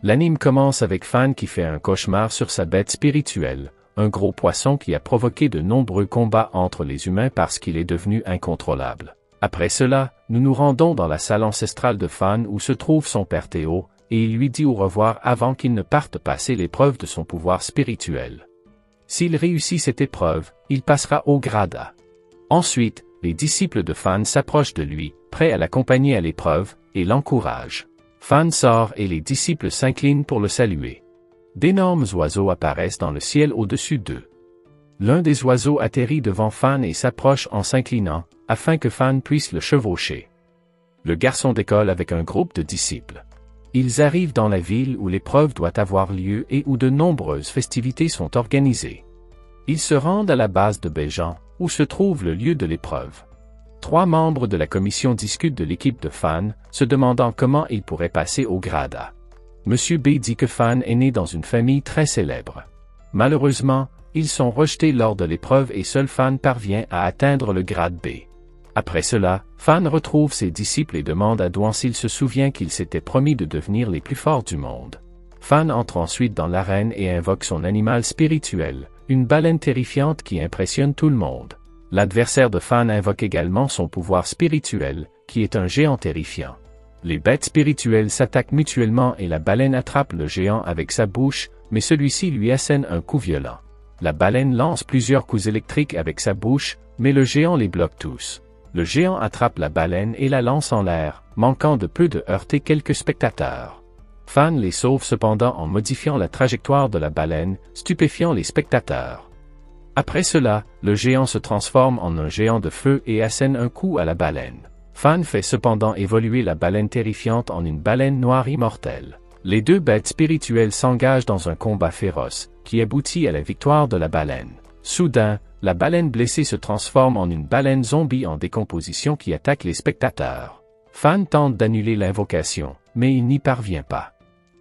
L'anime commence avec Fan qui fait un cauchemar sur sa bête spirituelle, un gros poisson qui a provoqué de nombreux combats entre les humains parce qu'il est devenu incontrôlable. Après cela, nous nous rendons dans la salle ancestrale de Fan où se trouve son père Théo, et il lui dit au revoir avant qu'il ne parte passer l'épreuve de son pouvoir spirituel. S'il réussit cette épreuve, il passera au grade A. Ensuite, les disciples de Fan s'approchent de lui, prêts à l'accompagner à l'épreuve, et l'encouragent. Fan sort et les disciples s'inclinent pour le saluer. D'énormes oiseaux apparaissent dans le ciel au-dessus d'eux. L'un des oiseaux atterrit devant Fan et s'approche en s'inclinant, afin que Fan puisse le chevaucher. Le garçon décolle avec un groupe de disciples. Ils arrivent dans la ville où l'épreuve doit avoir lieu et où de nombreuses festivités sont organisées. Ils se rendent à la base de Béjan, où se trouve le lieu de l'épreuve. 3 membres de la commission discutent de l'équipe de Fan, se demandant comment ils pourraient passer au grade A. Monsieur B dit que Fan est né dans une famille très célèbre. Malheureusement, ils sont rejetés lors de l'épreuve et seul Fan parvient à atteindre le grade B. Après cela, Fan retrouve ses disciples et demande à Douan s'il se souvient qu'il s'était promis de devenir les plus forts du monde. Fan entre ensuite dans l'arène et invoque son animal spirituel, une baleine terrifiante qui impressionne tout le monde. L'adversaire de Fan invoque également son pouvoir spirituel, qui est un géant terrifiant. Les bêtes spirituelles s'attaquent mutuellement et la baleine attrape le géant avec sa bouche, mais celui-ci lui assène un coup violent. La baleine lance plusieurs coups électriques avec sa bouche, mais le géant les bloque tous. Le géant attrape la baleine et la lance en l'air, manquant de peu de heurter quelques spectateurs. Fan les sauve cependant en modifiant la trajectoire de la baleine, stupéfiant les spectateurs. Après cela, le géant se transforme en un géant de feu et assène un coup à la baleine. Fan fait cependant évoluer la baleine terrifiante en une baleine noire immortelle. Les 2 bêtes spirituelles s'engagent dans un combat féroce, qui aboutit à la victoire de la baleine. Soudain, la baleine blessée se transforme en une baleine zombie en décomposition qui attaque les spectateurs. Fan tente d'annuler l'invocation, mais il n'y parvient pas.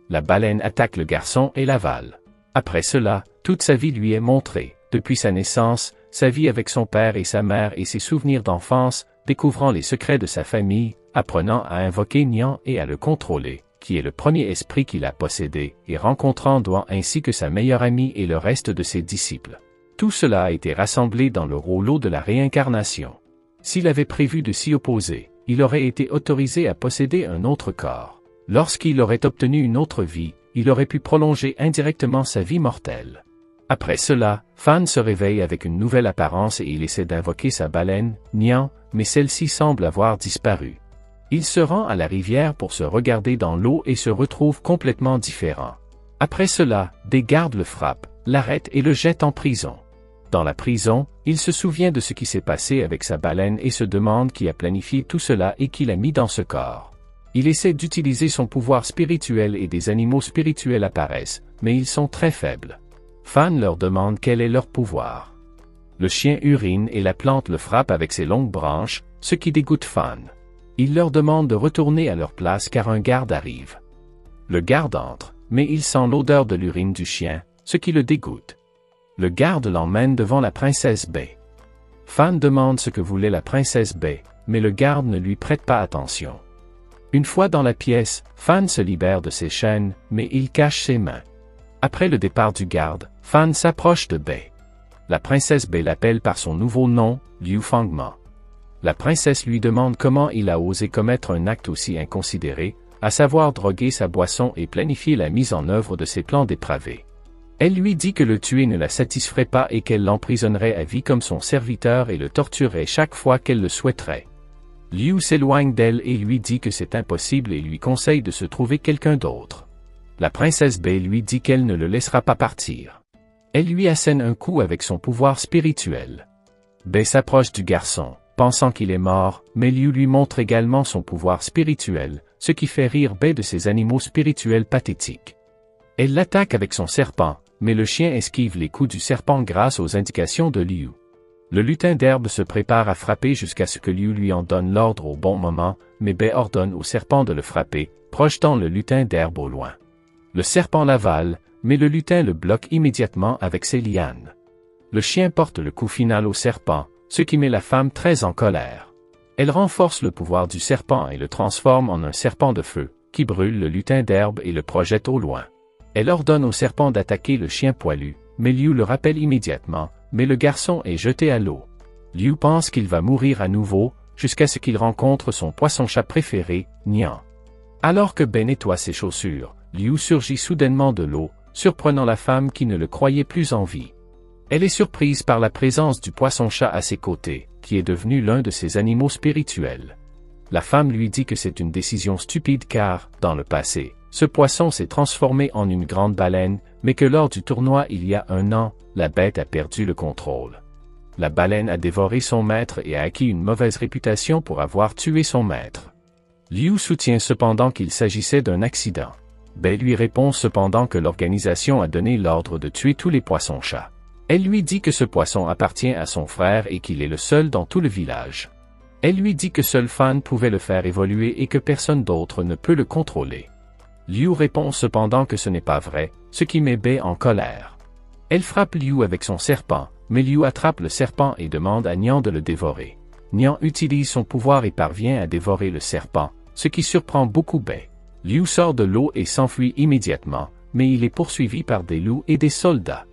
La baleine attaque le garçon et l'avale. Après cela, toute sa vie lui est montrée, depuis sa naissance, sa vie avec son père et sa mère et ses souvenirs d'enfance, découvrant les secrets de sa famille, apprenant à invoquer Nian et à le contrôler, qui est le premier esprit qu'il a possédé, et rencontrant Douan ainsi que sa meilleure amie et le reste de ses disciples. Tout cela a été rassemblé dans le rouleau de la réincarnation. S'il avait prévu de s'y opposer, il aurait été autorisé à posséder un autre corps. Lorsqu'il aurait obtenu une autre vie, il aurait pu prolonger indirectement sa vie mortelle. Après cela, Fan se réveille avec une nouvelle apparence et il essaie d'invoquer sa baleine, Nian, mais celle-ci semble avoir disparu. Il se rend à la rivière pour se regarder dans l'eau et se retrouve complètement différent. Après cela, des gardes le frappent, l'arrêtent et le jettent en prison. Dans la prison, il se souvient de ce qui s'est passé avec sa baleine et se demande qui a planifié tout cela et qui l'a mis dans ce corps. Il essaie d'utiliser son pouvoir spirituel et des animaux spirituels apparaissent, mais ils sont très faibles. Fan leur demande quel est leur pouvoir. Le chien urine et la plante le frappent avec ses longues branches, ce qui dégoûte Fan. Il leur demande de retourner à leur place car un garde arrive. Le garde entre, mais il sent l'odeur de l'urine du chien, ce qui le dégoûte. Le garde l'emmène devant la princesse Bai. Fan demande ce que voulait la princesse Bai, mais le garde ne lui prête pas attention. Une fois dans la pièce, Fan se libère de ses chaînes, mais il cache ses mains. Après le départ du garde, Fan s'approche de Bai. La princesse Bai l'appelle par son nouveau nom, Liu Fangma. La princesse lui demande comment il a osé commettre un acte aussi inconsidéré, à savoir droguer sa boisson et planifier la mise en œuvre de ses plans dépravés. Elle lui dit que le tuer ne la satisferait pas et qu'elle l'emprisonnerait à vie comme son serviteur et le torturerait chaque fois qu'elle le souhaiterait. Liu s'éloigne d'elle et lui dit que c'est impossible et lui conseille de se trouver quelqu'un d'autre. La princesse Bai lui dit qu'elle ne le laissera pas partir. Elle lui assène un coup avec son pouvoir spirituel. Bai s'approche du garçon, pensant qu'il est mort, mais Liu lui montre également son pouvoir spirituel, ce qui fait rire Bai de ses animaux spirituels pathétiques. Elle l'attaque avec son serpent, mais le chien esquive les coups du serpent grâce aux indications de Liu. Le lutin d'herbe se prépare à frapper jusqu'à ce que Liu lui en donne l'ordre au bon moment, mais Bai ordonne au serpent de le frapper, projetant le lutin d'herbe au loin. Le serpent l'avale, mais le lutin le bloque immédiatement avec ses lianes. Le chien porte le coup final au serpent, ce qui met la femme très en colère. Elle renforce le pouvoir du serpent et le transforme en un serpent de feu, qui brûle le lutin d'herbe et le projette au loin. Elle ordonne au serpent d'attaquer le chien poilu, mais Liu le rappelle immédiatement, mais le garçon est jeté à l'eau. Liu pense qu'il va mourir à nouveau, jusqu'à ce qu'il rencontre son poisson-chat préféré, Nian. Alors que Bei nettoie ses chaussures, Liu surgit soudainement de l'eau, surprenant la femme qui ne le croyait plus en vie. Elle est surprise par la présence du poisson-chat à ses côtés, qui est devenu l'un de ses animaux spirituels. La femme lui dit que c'est une décision stupide car, dans le passé, ce poisson s'est transformé en une grande baleine, mais que lors du tournoi il y a 1 an, la bête a perdu le contrôle. La baleine a dévoré son maître et a acquis une mauvaise réputation pour avoir tué son maître. Liu soutient cependant qu'il s'agissait d'un accident. Bei lui répond cependant que l'organisation a donné l'ordre de tuer tous les poissons-chats. Elle lui dit que ce poisson appartient à son frère et qu'il est le seul dans tout le village. Elle lui dit que seul Fan pouvait le faire évoluer et que personne d'autre ne peut le contrôler. Liu répond cependant que ce n'est pas vrai, ce qui met Bei en colère. Elle frappe Liu avec son serpent, mais Liu attrape le serpent et demande à Nian de le dévorer. Nian utilise son pouvoir et parvient à dévorer le serpent, ce qui surprend beaucoup Bei. Liu sort de l'eau et s'enfuit immédiatement, mais il est poursuivi par des loups et des soldats.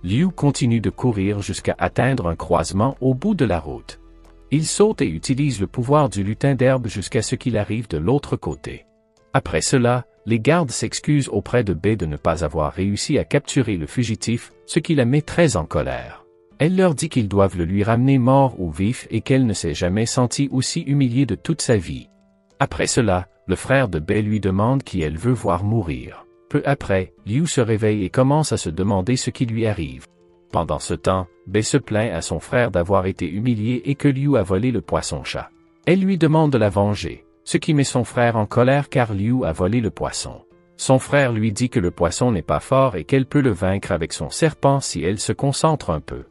Liu continue de courir jusqu'à atteindre un croisement au bout de la route. Il saute et utilise le pouvoir du lutin d'herbe jusqu'à ce qu'il arrive de l'autre côté. Après cela, les gardes s'excusent auprès de Bei de ne pas avoir réussi à capturer le fugitif, ce qui la met très en colère. Elle leur dit qu'ils doivent le lui ramener mort ou vif et qu'elle ne s'est jamais sentie aussi humiliée de toute sa vie. Après cela, le frère de Bei lui demande qui elle veut voir mourir. Peu après, Liu se réveille et commence à se demander ce qui lui arrive. Pendant ce temps, Bei se plaint à son frère d'avoir été humilié et que Liu a volé le poisson-chat. Elle lui demande de la venger, ce qui met son frère en colère car Liu a volé le poisson. Son frère lui dit que le poisson n'est pas fort et qu'elle peut le vaincre avec son serpent si elle se concentre un peu.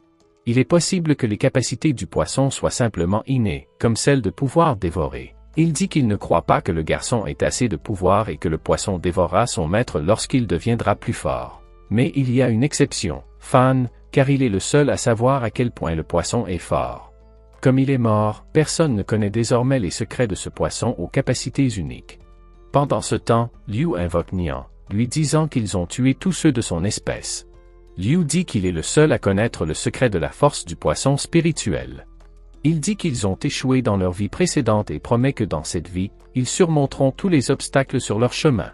Il est possible que les capacités du poisson soient simplement innées, comme celle de pouvoir dévorer. Il dit qu'il ne croit pas que le garçon ait assez de pouvoir et que le poisson dévorera son maître lorsqu'il deviendra plus fort. Mais il y a une exception, Fan, car il est le seul à savoir à quel point le poisson est fort. Comme il est mort, personne ne connaît désormais les secrets de ce poisson aux capacités uniques. Pendant ce temps, Liu invoque Nian, lui disant qu'ils ont tué tous ceux de son espèce. Liu dit qu'il est le seul à connaître le secret de la force du poisson spirituel. Il dit qu'ils ont échoué dans leur vie précédente et promet que dans cette vie, ils surmonteront tous les obstacles sur leur chemin.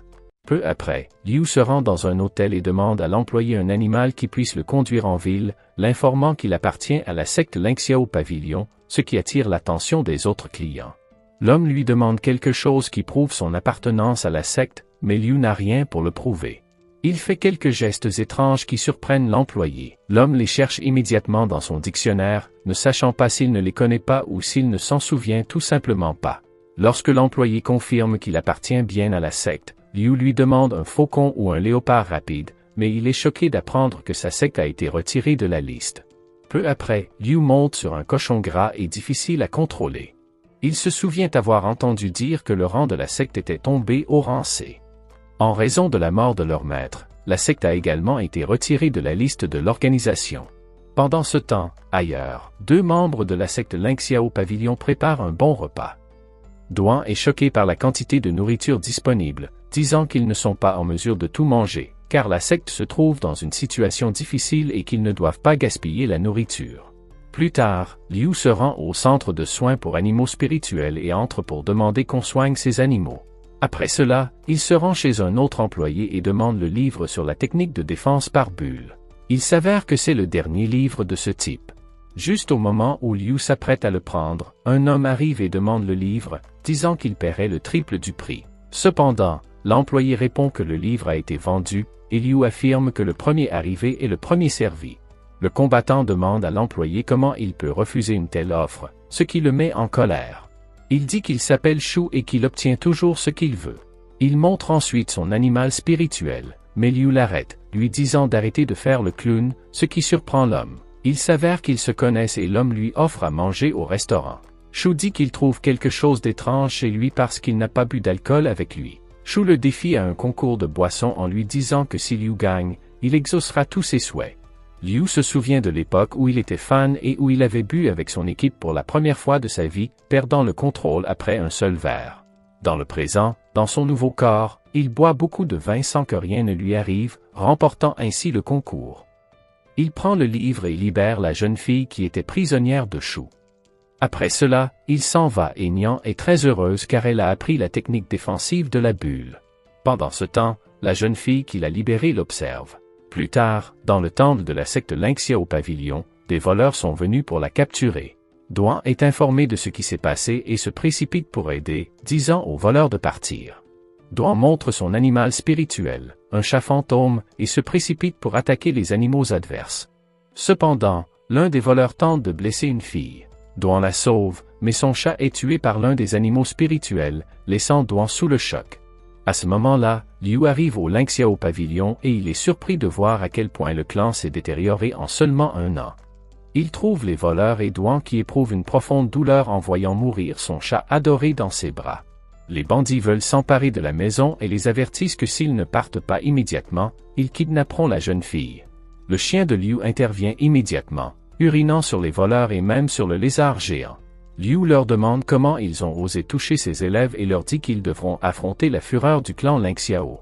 Peu après, Liu se rend dans un hôtel et demande à l'employé un animal qui puisse le conduire en ville, l'informant qu'il appartient à la secte Lingxiao Pavilion, ce qui attire l'attention des autres clients. L'homme lui demande quelque chose qui prouve son appartenance à la secte, mais Liu n'a rien pour le prouver. Il fait quelques gestes étranges qui surprennent l'employé. L'homme les cherche immédiatement dans son dictionnaire, ne sachant pas s'il ne les connaît pas ou s'il ne s'en souvient tout simplement pas. Lorsque l'employé confirme qu'il appartient bien à la secte, Liu lui demande un faucon ou un léopard rapide, mais il est choqué d'apprendre que sa secte a été retirée de la liste. Peu après, Liu monte sur un cochon gras et difficile à contrôler. Il se souvient avoir entendu dire que le rang de la secte était tombé au rang C. En raison de la mort de leur maître, la secte a également été retirée de la liste de l'organisation. Pendant ce temps, ailleurs, 2 membres de la secte Lingxiao Pavilion préparent un bon repas. Duan est choqué par la quantité de nourriture disponible, disant qu'ils ne sont pas en mesure de tout manger, car la secte se trouve dans une situation difficile et qu'ils ne doivent pas gaspiller la nourriture. Plus tard, Liu se rend au centre de soins pour animaux spirituels et entre pour demander qu'on soigne ces animaux. Après cela, il se rend chez un autre employé et demande le livre sur la technique de défense par bulle. Il s'avère que c'est le dernier livre de ce type. Juste au moment où Liu s'apprête à le prendre, un homme arrive et demande le livre, disant qu'il paierait le triple du prix. Cependant, l'employé répond que le livre a été vendu, et Liu affirme que le premier arrivé est le premier servi. Le combattant demande à l'employé comment il peut refuser une telle offre, ce qui le met en colère. Il dit qu'il s'appelle Shu et qu'il obtient toujours ce qu'il veut. Il montre ensuite son animal spirituel, mais Liu l'arrête, lui disant d'arrêter de faire le clown, ce qui surprend l'homme. Il s'avère qu'ils se connaissent et l'homme lui offre à manger au restaurant. Shu dit qu'il trouve quelque chose d'étrange chez lui parce qu'il n'a pas bu d'alcool avec lui. Shu le défie à un concours de boissons en lui disant que si Liu gagne, il exaucera tous ses souhaits. Liu se souvient de l'époque où il était fan et où il avait bu avec son équipe pour la première fois de sa vie, perdant le contrôle après un seul verre. Dans le présent, Dans son nouveau corps, il boit beaucoup de vin sans que rien ne lui arrive, remportant ainsi le concours. Il prend le livre et libère la jeune fille qui était prisonnière de Shu. Après cela, il s'en va et Nian est très heureuse car elle a appris la technique défensive de la bulle. Pendant ce temps, la jeune fille qui l'a libérée l'observe. Plus tard, dans le temple de la secte Lynxia au pavillon, des voleurs sont venus pour la capturer. Duan est informé de ce qui s'est passé et se précipite pour aider, disant aux voleurs de partir. Duan montre son animal spirituel, un chat fantôme, et se précipite pour attaquer les animaux adverses. Cependant, l'un des voleurs tente de blesser une fille. Duan la sauve, mais son chat est tué par l'un des animaux spirituels, laissant Duan sous le choc. À ce moment-là, Liu arrive au Lynxia au pavillon et il est surpris de voir à quel point le clan s'est détérioré en seulement un an. Il trouve les voleurs et Duan qui éprouve une profonde douleur en voyant mourir son chat adoré dans ses bras. Les bandits veulent s'emparer de la maison et les avertissent que s'ils ne partent pas immédiatement, ils kidnapperont la jeune fille. Le chien de Liu intervient immédiatement, urinant sur les voleurs et même sur le lézard géant. Liu leur demande comment ils ont osé toucher ses élèves et leur dit qu'ils devront affronter la fureur du clan Lynxiao.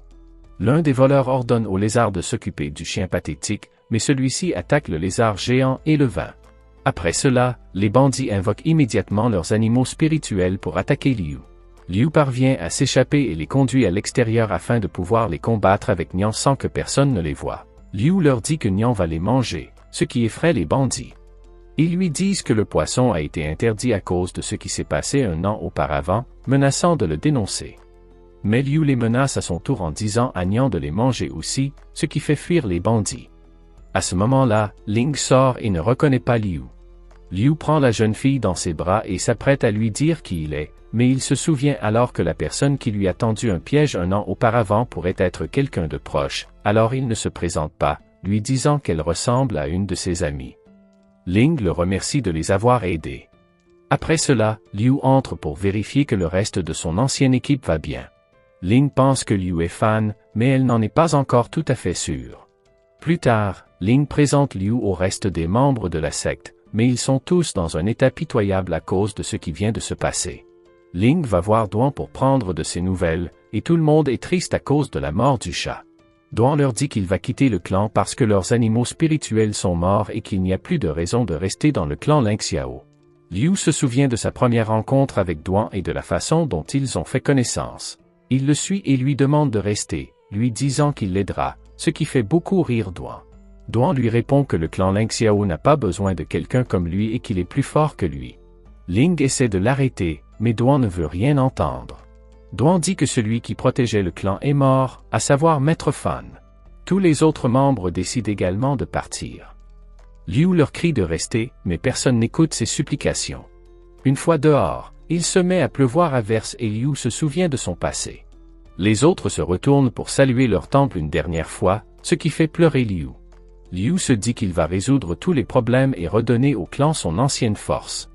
L'un des voleurs ordonne au lézard de s'occuper du chien pathétique, mais celui-ci attaque le lézard géant et le vainc. Après cela, les bandits invoquent immédiatement leurs animaux spirituels pour attaquer Liu. Liu parvient à s'échapper et les conduit à l'extérieur afin de pouvoir les combattre avec Nian sans que personne ne les voie. Liu leur dit que Nian va les manger, ce qui effraie les bandits. Ils lui disent que le poisson a été interdit à cause de ce qui s'est passé un an auparavant, menaçant de le dénoncer. Mais Liu les menace à son tour en disant à Nian de les manger aussi, ce qui fait fuir les bandits. À ce moment-là, Ling sort et ne reconnaît pas Liu. Liu prend la jeune fille dans ses bras et s'apprête à lui dire qui il est, mais il se souvient alors que la personne qui lui a tendu un piège un an auparavant pourrait être quelqu'un de proche, alors il ne se présente pas, lui disant qu'elle ressemble à une de ses amies. Ling le remercie de les avoir aidés. Après cela, Liu entre pour vérifier que le reste de son ancienne équipe va bien. Ling pense que Liu est fan, mais elle n'en est pas encore tout à fait sûre. Plus tard, Ling présente Liu au reste des membres de la secte, mais ils sont tous dans un état pitoyable à cause de ce qui vient de se passer. Ling va voir Duan pour prendre de ses nouvelles, et tout le monde est triste à cause de la mort du chat. Duan leur dit qu'il va quitter le clan parce que leurs animaux spirituels sont morts et qu'il n'y a plus de raison de rester dans le clan Lynxiao. Liu se souvient de sa première rencontre avec Duan et de la façon dont ils ont fait connaissance. Il le suit et lui demande de rester, lui disant qu'il l'aidera, ce qui fait beaucoup rire Duan. Duan lui répond que le clan Lynxiao n'a pas besoin de quelqu'un comme lui et qu'il est plus fort que lui. Ling essaie de l'arrêter, mais Duan ne veut rien entendre. Duan dit que celui qui protégeait le clan est mort, à savoir Maître Fan. Tous les autres membres décident également de partir. Liu leur crie de rester, mais personne n'écoute ses supplications. Une fois dehors, il se met à pleuvoir à verse et Liu se souvient de son passé. Les autres se retournent pour saluer leur temple une dernière fois, ce qui fait pleurer Liu. Liu se dit qu'il va résoudre tous les problèmes et redonner au clan son ancienne force.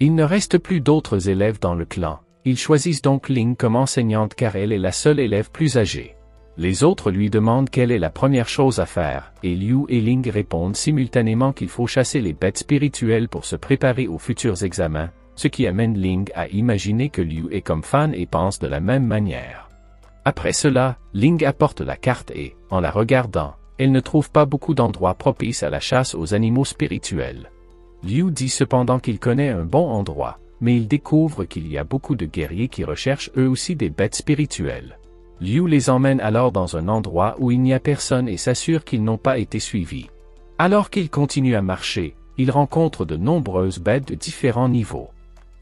Il ne reste plus d'autres élèves dans le clan. Ils choisissent donc Ling comme enseignante car elle est la seule élève plus âgée. Les autres lui demandent quelle est la première chose à faire, et Liu et Ling répondent simultanément qu'il faut chasser les bêtes spirituelles pour se préparer aux futurs examens, ce qui amène Ling à imaginer que Liu est comme Fan et pense de la même manière. Après cela, Ling apporte la carte et, en la regardant, elle ne trouve pas beaucoup d'endroits propices à la chasse aux animaux spirituels. Liu dit cependant qu'il connaît un bon endroit, mais il découvre qu'il y a beaucoup de guerriers qui recherchent eux aussi des bêtes spirituelles. Liu les emmène alors dans un endroit où il n'y a personne et s'assure qu'ils n'ont pas été suivis. Alors qu'il continue à marcher, il rencontre de nombreuses bêtes de différents niveaux.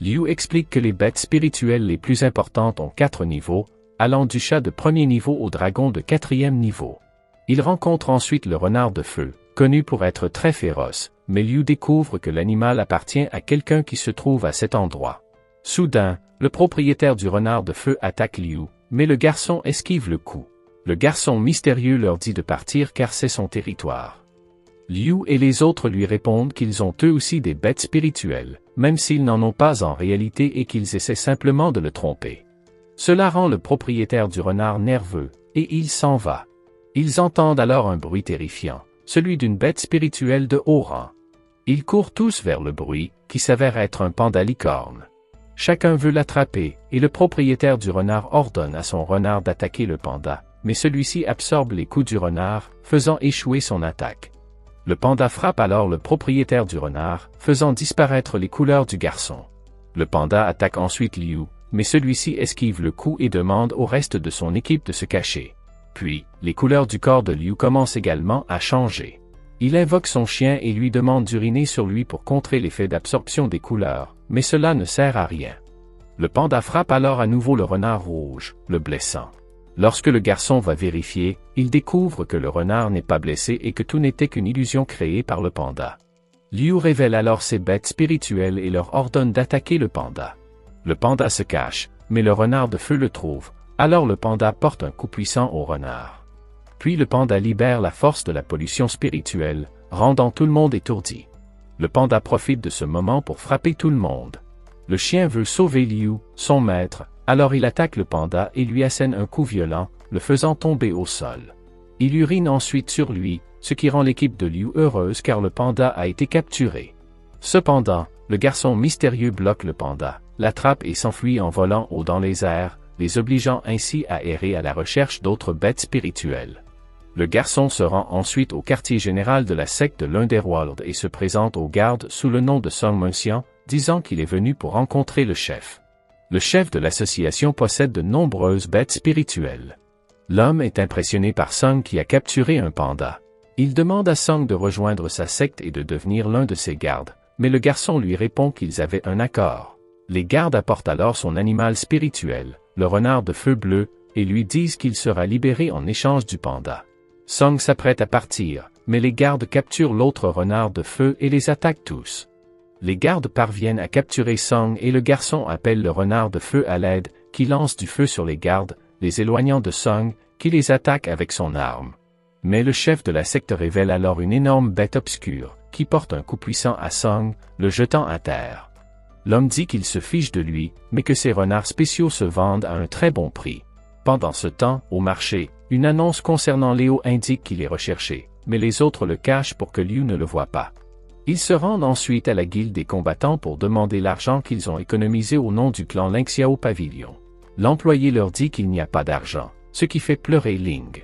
Liu explique que les bêtes spirituelles les plus importantes ont 4 niveaux, allant du chat de premier niveau au dragon de 4e niveau. Il rencontre ensuite le renard de feu, connu pour être très féroce, mais Liu découvre que l'animal appartient à quelqu'un qui se trouve à cet endroit. Soudain, le propriétaire du renard de feu attaque Liu, mais le garçon esquive le coup. Le garçon mystérieux leur dit de partir car c'est son territoire. Liu et les autres lui répondent qu'ils ont eux aussi des bêtes spirituelles, même s'ils n'en ont pas en réalité et qu'ils essaient simplement de le tromper. Cela rend le propriétaire du renard nerveux, et il s'en va. Ils entendent alors un bruit terrifiant, celui d'une bête spirituelle de haut rang. Ils courent tous vers le bruit, qui s'avère être un panda licorne. Chacun veut l'attraper, et le propriétaire du renard ordonne à son renard d'attaquer le panda, mais celui-ci absorbe les coups du renard, faisant échouer son attaque. Le panda frappe alors le propriétaire du renard, faisant disparaître les couleurs du garçon. Le panda attaque ensuite Liu, mais celui-ci esquive le coup et demande au reste de son équipe de se cacher. Puis, les couleurs du corps de Liu commencent également à changer. Il invoque son chien et lui demande d'uriner sur lui pour contrer l'effet d'absorption des couleurs, mais cela ne sert à rien. Le panda frappe alors à nouveau le renard rouge, le blessant. Lorsque le garçon va vérifier, il découvre que le renard n'est pas blessé et que tout n'était qu'une illusion créée par le panda. Liu révèle alors ses bêtes spirituelles et leur ordonne d'attaquer le panda. Le panda se cache, mais le renard de feu le trouve, alors le panda porte un coup puissant au renard. Puis le panda libère la force de la pollution spirituelle, rendant tout le monde étourdi. Le panda profite de ce moment pour frapper tout le monde. Le chien veut sauver Liu, son maître, alors il attaque le panda et lui assène un coup violent, le faisant tomber au sol. Il urine ensuite sur lui, ce qui rend l'équipe de Liu heureuse car le panda a été capturé. Cependant, le garçon mystérieux bloque le panda, l'attrape et s'enfuit en volant haut dans les airs, les obligeant ainsi à errer à la recherche d'autres bêtes spirituelles. Le garçon se rend ensuite au quartier général de la secte de l'Underworld et se présente aux gardes sous le nom de Song Menxian, disant qu'il est venu pour rencontrer le chef. Le chef de l'association possède de nombreuses bêtes spirituelles. L'homme est impressionné par Song qui a capturé un panda. Il demande à Song de rejoindre sa secte et de devenir l'un de ses gardes, mais le garçon lui répond qu'ils avaient un accord. Les gardes apportent alors son animal spirituel, le renard de feu bleu, et lui disent qu'il sera libéré en échange du panda. Song s'apprête à partir, mais les gardes capturent l'autre renard de feu et les attaquent tous. Les gardes parviennent à capturer Song et le garçon appelle le renard de feu à l'aide, qui lance du feu sur les gardes, les éloignant de Song, qui les attaque avec son arme. Mais le chef de la secte révèle alors une énorme bête obscure, qui porte un coup puissant à Song, le jetant à terre. L'homme dit qu'il se fiche de lui, mais que ses renards spéciaux se vendent à un très bon prix. Pendant ce temps, au marché, une annonce concernant Léo indique qu'il est recherché, mais les autres le cachent pour que Liu ne le voie pas. Ils se rendent ensuite à la guilde des combattants pour demander l'argent qu'ils ont économisé au nom du clan Lingxiao Pavilion. L'employé leur dit qu'il n'y a pas d'argent, ce qui fait pleurer Ling.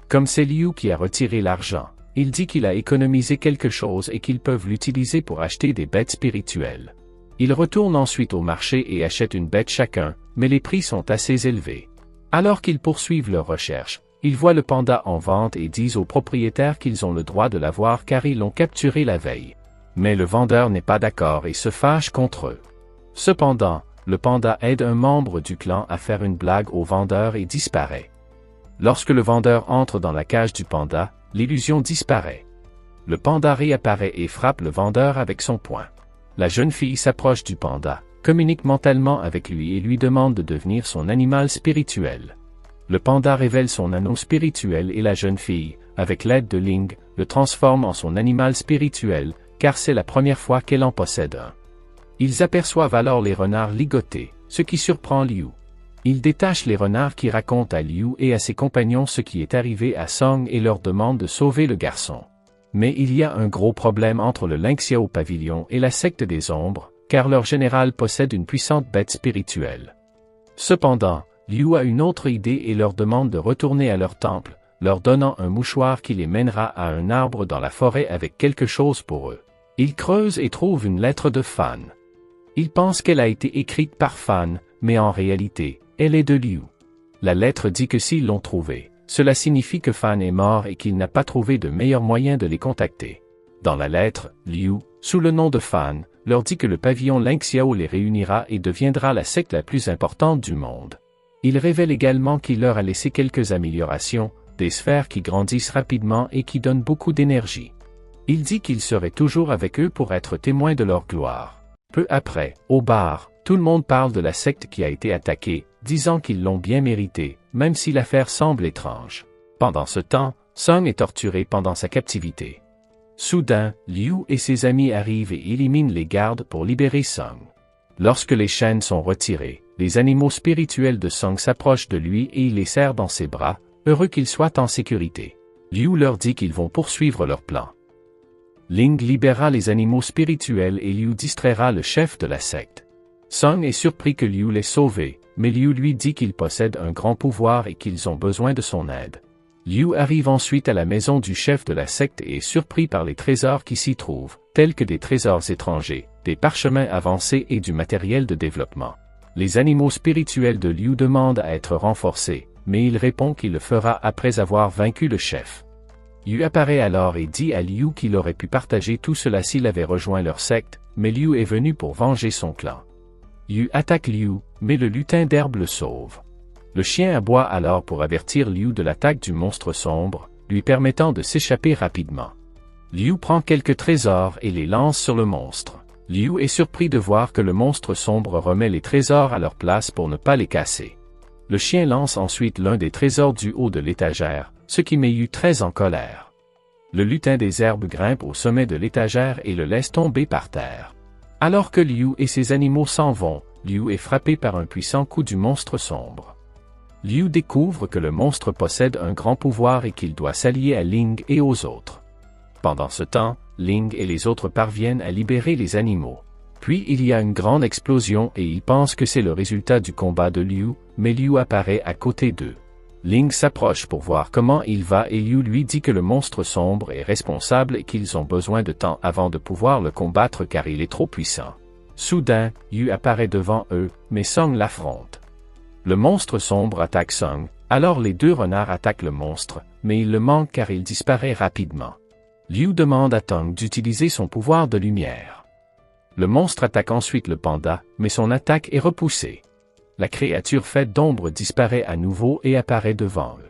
Comme c'est Liu qui a retiré l'argent, il dit qu'il a économisé quelque chose et qu'ils peuvent l'utiliser pour acheter des bêtes spirituelles. Ils retournent ensuite au marché et achètent une bête chacun, mais les prix sont assez élevés. Alors qu'ils poursuivent leur recherche, ils voient le panda en vente et disent au propriétaire qu'ils ont le droit de l'avoir car ils l'ont capturé la veille. Mais le vendeur n'est pas d'accord et se fâche contre eux. Cependant, le panda aide un membre du clan à faire une blague au vendeur et disparaît. Lorsque le vendeur entre dans la cage du panda, l'illusion disparaît. Le panda réapparaît et frappe le vendeur avec son poing. La jeune fille s'approche du panda, communique mentalement avec lui et lui demande de devenir son animal spirituel. Le panda révèle son anneau spirituel et la jeune fille, avec l'aide de Ling, le transforme en son animal spirituel, car c'est la première fois qu'elle en possède un. Ils aperçoivent alors les renards ligotés, ce qui surprend Liu. Ils détachent les renards qui racontent à Liu et à ses compagnons ce qui est arrivé à Song et leur demandent de sauver le garçon. Mais il y a un gros problème entre le Lingxiao Pavilion et la secte des ombres, car leur général possède une puissante bête spirituelle. Cependant, Liu a une autre idée et leur demande de retourner à leur temple, leur donnant un mouchoir qui les mènera à un arbre dans la forêt avec quelque chose pour eux. Ils creusent et trouvent une lettre de Fan. Ils pensent qu'elle a été écrite par Fan, mais en réalité, elle est de Liu. La lettre dit que s'ils l'ont trouvée, cela signifie que Fan est mort et qu'il n'a pas trouvé de meilleur moyen de les contacter. Dans la lettre, Liu, sous le nom de Fan, leur dit que le pavillon Lingxiao les réunira et deviendra la secte la plus importante du monde. Il révèle également qu'il leur a laissé quelques améliorations, des sphères qui grandissent rapidement et qui donnent beaucoup d'énergie. Il dit qu'il serait toujours avec eux pour être témoin de leur gloire. Peu après, au bar, tout le monde parle de la secte qui a été attaquée, disant qu'ils l'ont bien mérité, même si l'affaire semble étrange. Pendant ce temps, Song est torturé pendant sa captivité. Soudain, Liu et ses amis arrivent et éliminent les gardes pour libérer Song. Lorsque les chaînes sont retirées, les animaux spirituels de Song s'approchent de lui et il les serre dans ses bras, heureux qu'ils soient en sécurité. Liu leur dit qu'ils vont poursuivre leur plan. Ling libérera les animaux spirituels et Liu distraira le chef de la secte. Song est surpris que Liu l'ait sauvé, mais Liu lui dit qu'il possède un grand pouvoir et qu'ils ont besoin de son aide. Liu arrive ensuite à la maison du chef de la secte et est surpris par les trésors qui s'y trouvent, tels que des trésors étrangers, des parchemins avancés et du matériel de développement. Les animaux spirituels de Liu demandent à être renforcés, mais il répond qu'il le fera après avoir vaincu le chef. Yu apparaît alors et dit à Liu qu'il aurait pu partager tout cela s'il avait rejoint leur secte, mais Liu est venu pour venger son clan. Yu attaque Liu, mais le lutin d'herbe le sauve. Le chien aboie alors pour avertir Liu de l'attaque du monstre sombre, lui permettant de s'échapper rapidement. Liu prend quelques trésors et les lance sur le monstre. Liu est surpris de voir que le monstre sombre remet les trésors à leur place pour ne pas les casser. Le chien lance ensuite l'un des trésors du haut de l'étagère, ce qui met Yu très en colère. Le lutin des herbes grimpe au sommet de l'étagère et le laisse tomber par terre. Alors que Liu et ses animaux s'en vont, Liu est frappé par un puissant coup du monstre sombre. Liu découvre que le monstre possède un grand pouvoir et qu'il doit s'allier à Ling et aux autres. Pendant ce temps, Ling et les autres parviennent à libérer les animaux. Puis il y a une grande explosion et ils pensent que c'est le résultat du combat de Liu, mais Liu apparaît à côté d'eux. Ling s'approche pour voir comment il va et Liu lui dit que le monstre sombre est responsable et qu'ils ont besoin de temps avant de pouvoir le combattre car il est trop puissant. Soudain, Yu apparaît devant eux, mais Song l'affronte. Le monstre sombre attaque Song, alors les deux renards attaquent le monstre, mais il le manque car il disparaît rapidement. Liu demande à Tong d'utiliser son pouvoir de lumière. Le monstre attaque ensuite le panda, mais son attaque est repoussée. La créature faite d'ombre disparaît à nouveau et apparaît devant eux.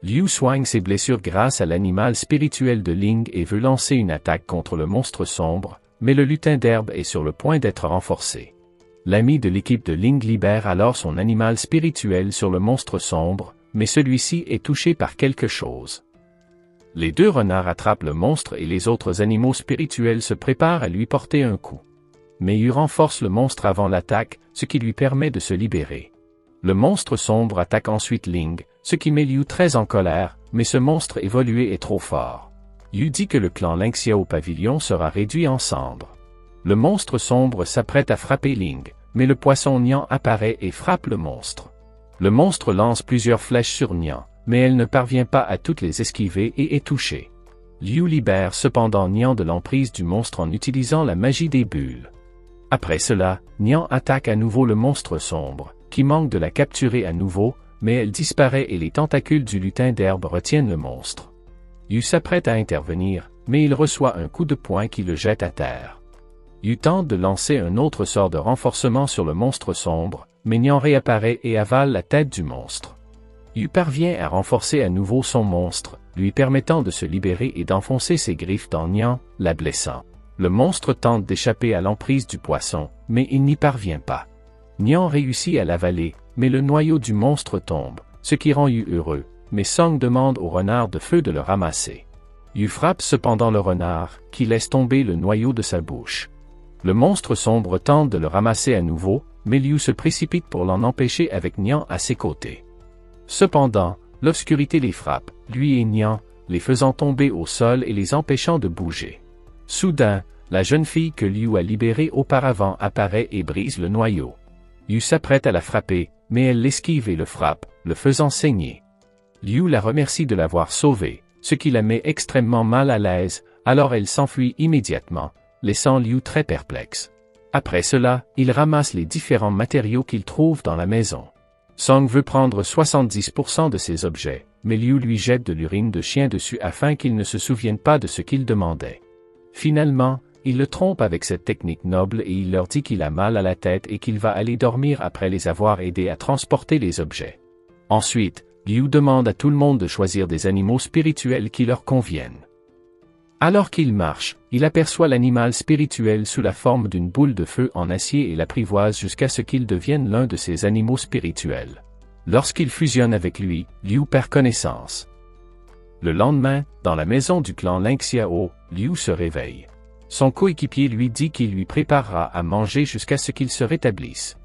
Liu soigne ses blessures grâce à l'animal spirituel de Ling et veut lancer une attaque contre le monstre sombre, mais le lutin d'herbe est sur le point d'être renforcé. L'ami de l'équipe de Ling libère alors son animal spirituel sur le monstre sombre, mais celui-ci est touché par quelque chose. Les deux renards attrapent le monstre et les autres animaux spirituels se préparent à lui porter un coup. Mais Yu renforce le monstre avant l'attaque, ce qui lui permet de se libérer. Le monstre sombre attaque ensuite Ling, ce qui met Liu très en colère, mais ce monstre évolué est trop fort. Yu dit que le clan Lynxia au pavillon sera réduit en cendres. Le monstre sombre s'apprête à frapper Ling, mais le poisson Nian apparaît et frappe le monstre. Le monstre lance plusieurs flèches sur Nian, mais elle ne parvient pas à toutes les esquiver et est touchée. Liu libère cependant Nian de l'emprise du monstre en utilisant la magie des bulles. Après cela, Nian attaque à nouveau le monstre sombre, qui manque de la capturer à nouveau, mais elle disparaît et les tentacules du lutin d'herbe retiennent le monstre. Yu s'apprête à intervenir, mais il reçoit un coup de poing qui le jette à terre. Yu tente de lancer un autre sort de renforcement sur le monstre sombre, mais Nian réapparaît et avale la tête du monstre. Yu parvient à renforcer à nouveau son monstre, lui permettant de se libérer et d'enfoncer ses griffes dans Nian, la blessant. Le monstre tente d'échapper à l'emprise du poisson, mais il n'y parvient pas. Nian réussit à l'avaler, mais le noyau du monstre tombe, ce qui rend Yu heureux, mais Song demande au renard de feu de le ramasser. Yu frappe cependant le renard, qui laisse tomber le noyau de sa bouche. Le monstre sombre tente de le ramasser à nouveau, mais Liu se précipite pour l'en empêcher avec Nian à ses côtés. Cependant, l'obscurité les frappe, lui et Nian, les faisant tomber au sol et les empêchant de bouger. Soudain, la jeune fille que Liu a libérée auparavant apparaît et brise le noyau. Yu s'apprête à la frapper, mais elle l'esquive et le frappe, le faisant saigner. Liu la remercie de l'avoir sauvée, ce qui la met extrêmement mal à l'aise, alors elle s'enfuit immédiatement, laissant Liu très perplexe. Après cela, il ramasse les différents matériaux qu'il trouve dans la maison. Song veut prendre 70% de ses objets, mais Liu lui jette de l'urine de chien dessus afin qu'il ne se souvienne pas de ce qu'il demandait. Finalement, il le trompe avec cette technique noble et il leur dit qu'il a mal à la tête et qu'il va aller dormir après les avoir aidés à transporter les objets. Ensuite, Liu demande à tout le monde de choisir des animaux spirituels qui leur conviennent. Alors qu'il marche, il aperçoit l'animal spirituel sous la forme d'une boule de feu en acier et l'apprivoise jusqu'à ce qu'il devienne l'un de ses animaux spirituels. Lorsqu'il fusionne avec lui, Liu perd connaissance. Le lendemain, dans la maison du clan Lynxiao, Liu se réveille. Son coéquipier lui dit qu'il lui préparera à manger jusqu'à ce qu'il se rétablisse.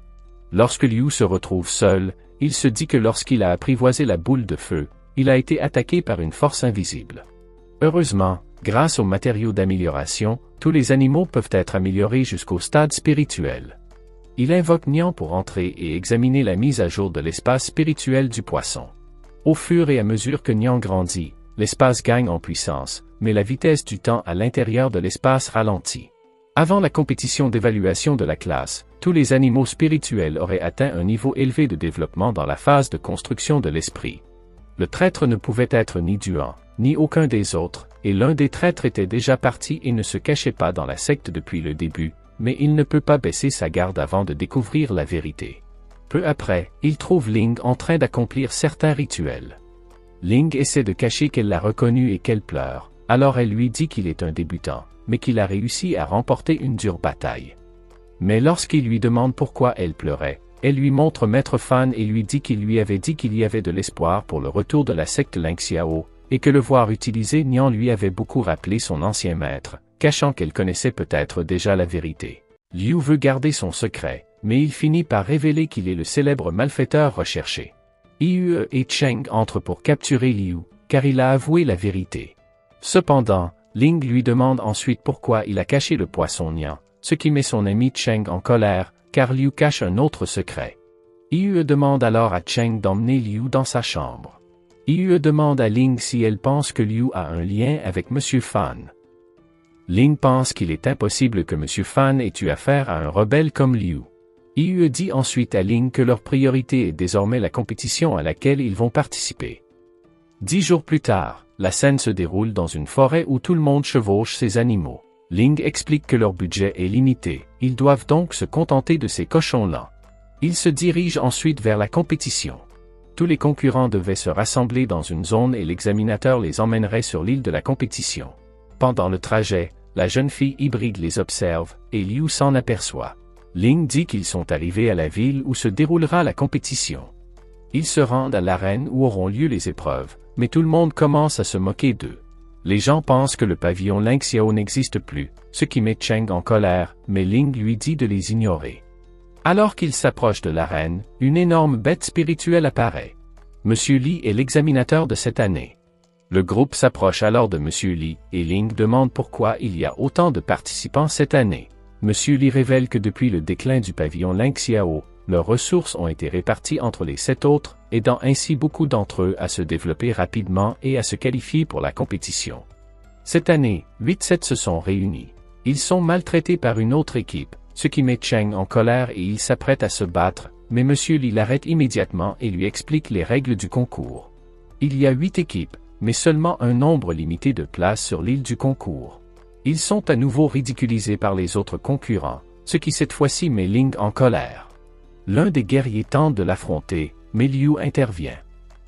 Lorsque Liu se retrouve seul, il se dit que lorsqu'il a apprivoisé la boule de feu, il a été attaqué par une force invisible. Heureusement, grâce aux matériaux d'amélioration, tous les animaux peuvent être améliorés jusqu'au stade spirituel. Il invoque Nian pour entrer et examiner la mise à jour de l'espace spirituel du poisson. Au fur et à mesure que Nian grandit, l'espace gagne en puissance, mais la vitesse du temps à l'intérieur de l'espace ralentit. Avant la compétition d'évaluation de la classe, tous les animaux spirituels auraient atteint un niveau élevé de développement dans la phase de construction de l'esprit. Le traître ne pouvait être ni Duan, ni aucun des autres, et l'un des traîtres était déjà parti et ne se cachait pas dans la secte depuis le début, mais il ne peut pas baisser sa garde avant de découvrir la vérité. Peu après, il trouve Ling en train d'accomplir certains rituels. Ling essaie de cacher qu'elle l'a reconnu et qu'elle pleure, alors elle lui dit qu'il est un débutant, mais qu'il a réussi à remporter une dure bataille. Mais lorsqu'il lui demande pourquoi elle pleurait, elle lui montre Maître Fan et lui dit qu'il lui avait dit qu'il y avait de l'espoir pour le retour de la secte Lingxiao, et que le voir utiliser Nian lui avait beaucoup rappelé son ancien maître, cachant qu'elle connaissait peut-être déjà la vérité. Liu veut garder son secret, mais il finit par révéler qu'il est le célèbre malfaiteur recherché. Yue et Cheng entrent pour capturer Liu, car il a avoué la vérité. Cependant, Ling lui demande ensuite pourquoi il a caché le poisson Nian, ce qui met son ami Cheng en colère, car Liu cache un autre secret. Yue demande alors à Cheng d'emmener Liu dans sa chambre. Yue demande à Ling si elle pense que Liu a un lien avec Monsieur Fan. Ling pense qu'il est impossible que Monsieur Fan ait eu affaire à un rebelle comme Liu. Yue dit ensuite à Ling que leur priorité est désormais la compétition à laquelle ils vont participer. 10 jours plus tard, la scène se déroule dans une forêt où tout le monde chevauche ses animaux. Ling explique que leur budget est limité, ils doivent donc se contenter de ces cochons-là. Ils se dirigent ensuite vers la compétition. Tous les concurrents devaient se rassembler dans une zone et l'examinateur les emmènerait sur l'île de la compétition. Pendant le trajet, la jeune fille hybride les observe, et Liu s'en aperçoit. Ling dit qu'ils sont arrivés à la ville où se déroulera la compétition. Ils se rendent à l'arène où auront lieu les épreuves, mais tout le monde commence à se moquer d'eux. Les gens pensent que le pavillon Lingxiao n'existe plus, ce qui met Cheng en colère, mais Ling lui dit de les ignorer. Alors qu'il s'approche de l'arène, une énorme bête spirituelle apparaît. Monsieur Li est l'examinateur de cette année. Le groupe s'approche alors de Monsieur Li, et Ling demande pourquoi il y a autant de participants cette année. Monsieur Li révèle que depuis le déclin du pavillon Lingxiao, leurs ressources ont été réparties entre les 7 autres, aidant ainsi beaucoup d'entre eux à se développer rapidement et à se qualifier pour la compétition. Cette année, 8-7 se sont réunis. Ils sont maltraités par une autre équipe, ce qui met Cheng en colère et il s'apprête à se battre, mais Monsieur Li l'arrête immédiatement et lui explique les règles du concours. Il y a 8 équipes, mais seulement un nombre limité de places sur l'île du concours. Ils sont à nouveau ridiculisés par les autres concurrents, ce qui cette fois-ci met Ling en colère. L'un des guerriers tente de l'affronter, mais Liu intervient.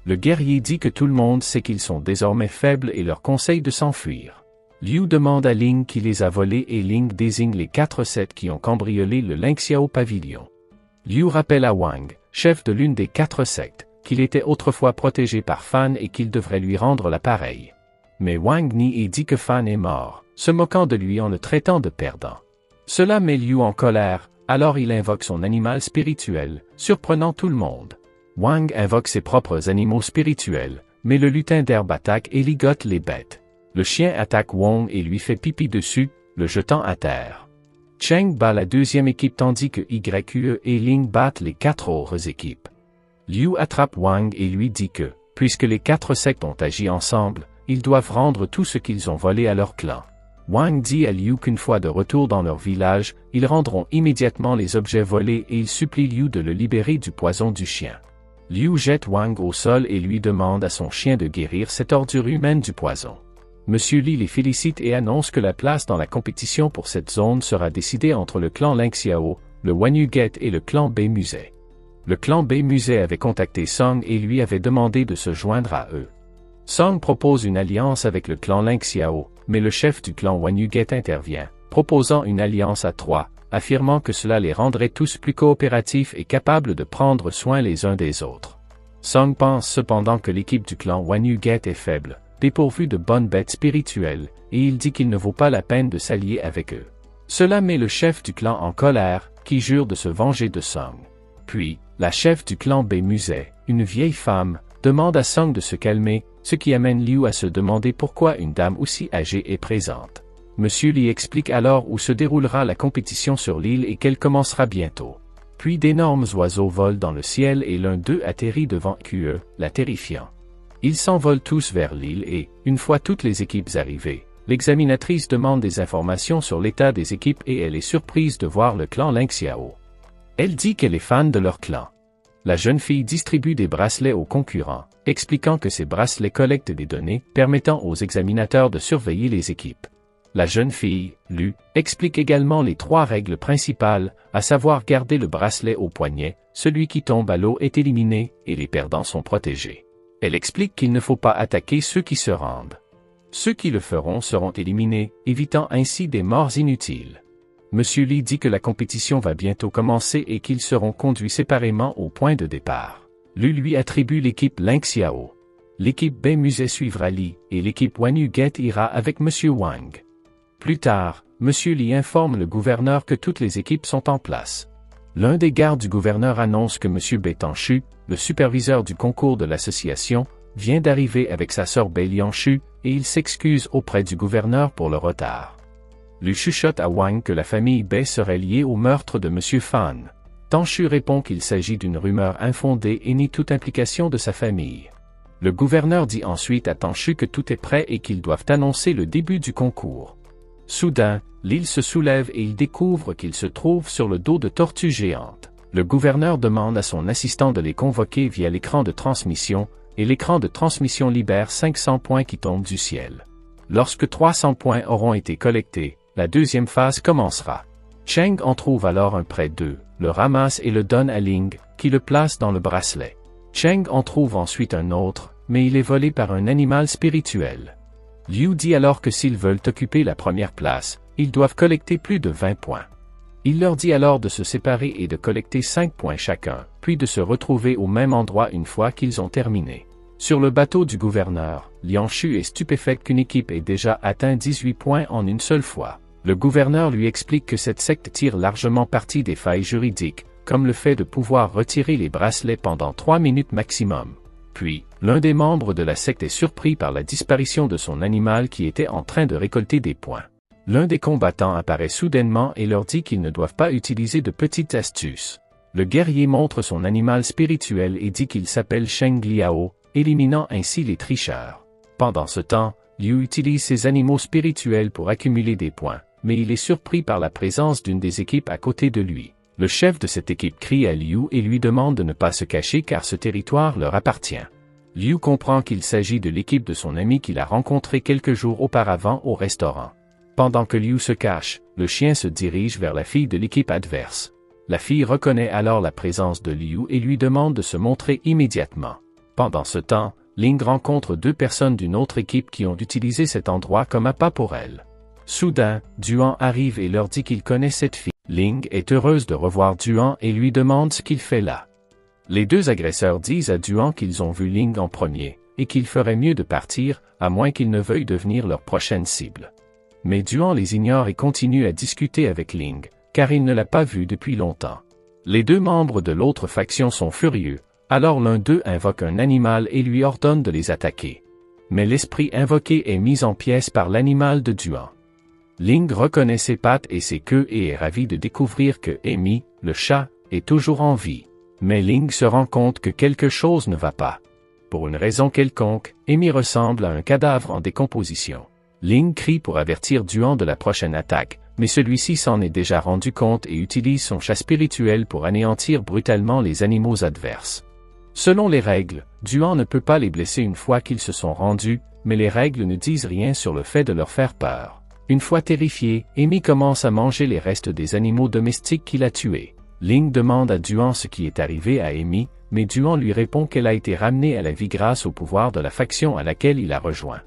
Le guerrier dit que tout le monde sait qu'ils sont désormais faibles et leur conseille de s'enfuir. Liu demande à Ling qui les a volés et Ling désigne les 4 sectes qui ont cambriolé le Lingxiao pavillon. Liu rappelle à Wang, chef de l'une des 4 sectes, qu'il était autrefois protégé par Fan et qu'il devrait lui rendre l'appareil. Mais Wang nie et dit que Fan est mort, se moquant de lui en le traitant de perdant. Cela met Liu en colère, alors il invoque son animal spirituel, surprenant tout le monde. Wang invoque ses propres animaux spirituels, mais le lutin d'herbe attaque et ligote les bêtes. Le chien attaque Wong et lui fait pipi dessus, le jetant à terre. Cheng bat la deuxième équipe tandis que Yue et Ling battent les 4 autres équipes. Liu attrape Wang et lui dit que, puisque les 4 sectes ont agi ensemble, ils doivent rendre tout ce qu'ils ont volé à leur clan. Wang dit à Liu qu'une fois de retour dans leur village, ils rendront immédiatement les objets volés et il supplie Liu de le libérer du poison du chien. Liu jette Wang au sol et lui demande à son chien de guérir cette ordure humaine du poison. Monsieur Li les félicite et annonce que la place dans la compétition pour cette zone sera décidée entre le clan Lingxiao, le Wanyu-Get et le clan Bei-Musai. Le clan Bei-Musai avait contacté Song et lui avait demandé de se joindre à eux. Song propose une alliance avec le clan Lingxiao, mais le chef du clan Wanyu-Get intervient, proposant une alliance à 3, affirmant que cela les rendrait tous plus coopératifs et capables de prendre soin les uns des autres. Song pense cependant que l'équipe du clan Wanyu-Get est faible, dépourvue de bonnes bêtes spirituelles, et il dit qu'il ne vaut pas la peine de s'allier avec eux. Cela met le chef du clan en colère, qui jure de se venger de Song. Puis, la chef du clan Bei-Musai, une vieille femme, demande à Song de se calmer, ce qui amène Liu à se demander pourquoi une dame aussi âgée est présente. Monsieur Li explique alors où se déroulera la compétition sur l'île et qu'elle commencera bientôt. Puis d'énormes oiseaux volent dans le ciel et l'un d'eux atterrit devant QE, la terrifiant. Ils s'envolent tous vers l'île et, une fois toutes les équipes arrivées, l'examinatrice demande des informations sur l'état des équipes et elle est surprise de voir le clan Lynxiao. Elle dit qu'elle est fan de leur clan. La jeune fille distribue des bracelets aux concurrents, expliquant que ces bracelets collectent des données permettant aux examinateurs de surveiller les équipes. La jeune fille, Lu, explique également les 3 règles principales, à savoir garder le bracelet au poignet, celui qui tombe à l'eau est éliminé, et les perdants sont protégés. Elle explique qu'il ne faut pas attaquer ceux qui se rendent. Ceux qui le feront seront éliminés, évitant ainsi des morts inutiles. Monsieur Lee dit que la compétition va bientôt commencer et qu'ils seront conduits séparément au point de départ. Lu lui attribue l'équipe Lynxiao. L'équipe Bay Musée suivra Lee, et l'équipe Wanyu Get ira avec Monsieur Wang. Plus tard, Monsieur Lee informe le gouverneur que toutes les équipes sont en place. L'un des gardes du gouverneur annonce que Monsieur Beitanshu, le superviseur du concours de l'association, vient d'arriver avec sa sœur Beilianshu, et il s'excuse auprès du gouverneur pour le retard. Lu chuchote à Wang que la famille Bei serait liée au meurtre de Monsieur Fan. Tanshu répond qu'il s'agit d'une rumeur infondée et nie toute implication de sa famille. Le gouverneur dit ensuite à Tanshu que tout est prêt et qu'ils doivent annoncer le début du concours. Soudain, l'île se soulève et il découvre qu'il se trouve sur le dos de tortues géantes. Le gouverneur demande à son assistant de les convoquer via l'écran de transmission, et l'écran de transmission libère 500 points qui tombent du ciel. Lorsque 300 points auront été collectés, la deuxième phase commencera. Cheng en trouve alors un près d'eux, le ramasse et le donne à Ling, qui le place dans le bracelet. Cheng en trouve ensuite un autre, mais il est volé par un animal spirituel. Liu dit alors que s'ils veulent occuper la première place, ils doivent collecter plus de 20 points. Il leur dit alors de se séparer et de collecter 5 points chacun, puis de se retrouver au même endroit une fois qu'ils ont terminé. Sur le bateau du gouverneur, Lianshu est stupéfait qu'une équipe ait déjà atteint 18 points en une seule fois. Le gouverneur lui explique que cette secte tire largement parti des failles juridiques, comme le fait de pouvoir retirer les bracelets pendant 3 minutes maximum. Puis, l'un des membres de la secte est surpris par la disparition de son animal qui était en train de récolter des points. L'un des combattants apparaît soudainement et leur dit qu'ils ne doivent pas utiliser de petites astuces. Le guerrier montre son animal spirituel et dit qu'il s'appelle Sheng Liao, éliminant ainsi les tricheurs. Pendant ce temps, Liu utilise ses animaux spirituels pour accumuler des points, mais il est surpris par la présence d'une des équipes à côté de lui. Le chef de cette équipe crie à Liu et lui demande de ne pas se cacher car ce territoire leur appartient. Liu comprend qu'il s'agit de l'équipe de son ami qu'il a rencontré quelques jours auparavant au restaurant. Pendant que Liu se cache, le chien se dirige vers la fille de l'équipe adverse. La fille reconnaît alors la présence de Liu et lui demande de se montrer immédiatement. Pendant ce temps, Ling rencontre 2 personnes d'une autre équipe qui ont utilisé cet endroit comme appât pour elle. Soudain, Duan arrive et leur dit qu'il connaît cette fille. Ling est heureuse de revoir Duan et lui demande ce qu'il fait là. Les 2 agresseurs disent à Duan qu'ils ont vu Ling en premier, et qu'il ferait mieux de partir, à moins qu'ils ne veuillent devenir leur prochaine cible. Mais Duan les ignore et continue à discuter avec Ling, car il ne l'a pas vu depuis longtemps. Les 2 membres de l'autre faction sont furieux, alors l'un d'eux invoque un animal et lui ordonne de les attaquer. Mais l'esprit invoqué est mis en pièces par l'animal de Duan. Ling reconnaît ses pattes et ses queues et est ravi de découvrir que Amy, le chat, est toujours en vie. Mais Ling se rend compte que quelque chose ne va pas. Pour une raison quelconque, Amy ressemble à un cadavre en décomposition. Ling crie pour avertir Duan de la prochaine attaque, mais celui-ci s'en est déjà rendu compte et utilise son chat spirituel pour anéantir brutalement les animaux adverses. Selon les règles, Duan ne peut pas les blesser une fois qu'ils se sont rendus, mais les règles ne disent rien sur le fait de leur faire peur. Une fois terrifié, Amy commence à manger les restes des animaux domestiques qu'il a tués. Ling demande à Duan ce qui est arrivé à Amy, mais Duan lui répond qu'elle a été ramenée à la vie grâce au pouvoir de la faction à laquelle il a rejoint.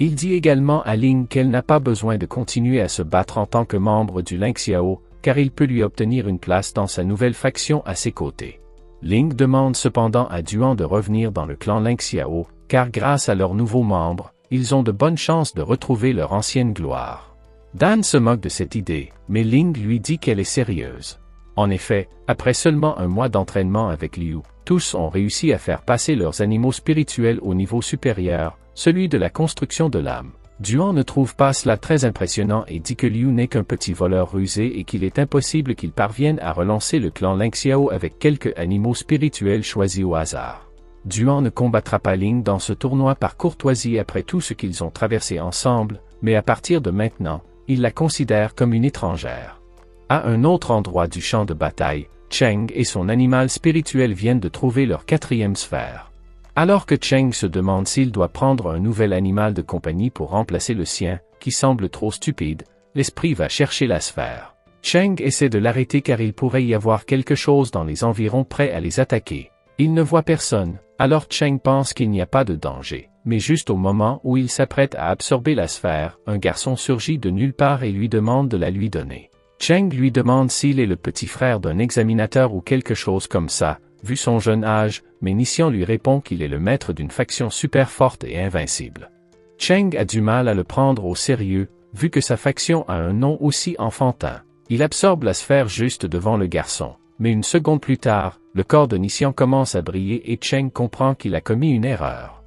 Il dit également à Ling qu'elle n'a pas besoin de continuer à se battre en tant que membre du Lynxiao, car il peut lui obtenir une place dans sa nouvelle faction à ses côtés. Ling demande cependant à Duan de revenir dans le clan Lynxiao, car grâce à leurs nouveaux membres, ils ont de bonnes chances de retrouver leur ancienne gloire. Dan se moque de cette idée, mais Ling lui dit qu'elle est sérieuse. En effet, après seulement un mois d'entraînement avec Liu, tous ont réussi à faire passer leurs animaux spirituels au niveau supérieur, celui de la construction de l'âme. Duan ne trouve pas cela très impressionnant et dit que Liu n'est qu'un petit voleur rusé et qu'il est impossible qu'il parvienne à relancer le clan Lingxiao avec quelques animaux spirituels choisis au hasard. Duan ne combattra pas Ling dans ce tournoi par courtoisie après tout ce qu'ils ont traversé ensemble, mais à partir de maintenant, il la considère comme une étrangère. À un autre endroit du champ de bataille, Cheng et son animal spirituel viennent de trouver leur 4e sphère. Alors que Cheng se demande s'il doit prendre un nouvel animal de compagnie pour remplacer le sien, qui semble trop stupide, l'esprit va chercher la sphère. Cheng essaie de l'arrêter car il pourrait y avoir quelque chose dans les environs prêt à les attaquer. Il ne voit personne, alors Cheng pense qu'il n'y a pas de danger. Mais juste au moment où il s'apprête à absorber la sphère, un garçon surgit de nulle part et lui demande de la lui donner. Cheng lui demande s'il est le petit frère d'un examinateur ou quelque chose comme ça, vu son jeune âge, mais Nixian lui répond qu'il est le maître d'une faction super forte et invincible. Cheng a du mal à le prendre au sérieux, vu que sa faction a un nom aussi enfantin. Il absorbe la sphère juste devant le garçon, mais une seconde plus tard, le corps de Nixian commence à briller et Cheng comprend qu'il a commis une erreur.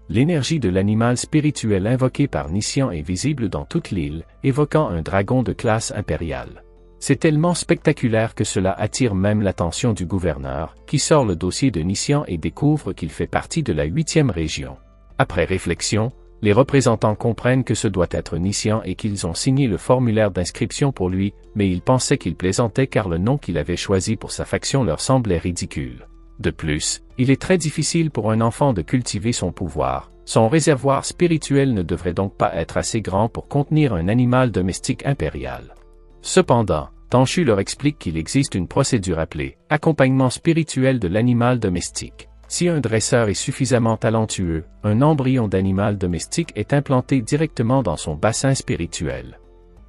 L'énergie de l'animal spirituel invoqué par Nixian est visible dans toute l'île, évoquant un dragon de classe impériale. C'est tellement spectaculaire que cela attire même l'attention du gouverneur, qui sort le dossier de Nixian et découvre qu'il fait partie de la 8e région. Après réflexion, les représentants comprennent que ce doit être Nixian et qu'ils ont signé le formulaire d'inscription pour lui, mais ils pensaient qu'il plaisantait car le nom qu'il avait choisi pour sa faction leur semblait ridicule. De plus, il est très difficile pour un enfant de cultiver son pouvoir. Son réservoir spirituel ne devrait donc pas être assez grand pour contenir un animal domestique impérial. Cependant, Tanshu leur explique qu'il existe une procédure appelée « accompagnement spirituel de l'animal domestique ». Si un dresseur est suffisamment talentueux, un embryon d'animal domestique est implanté directement dans son bassin spirituel.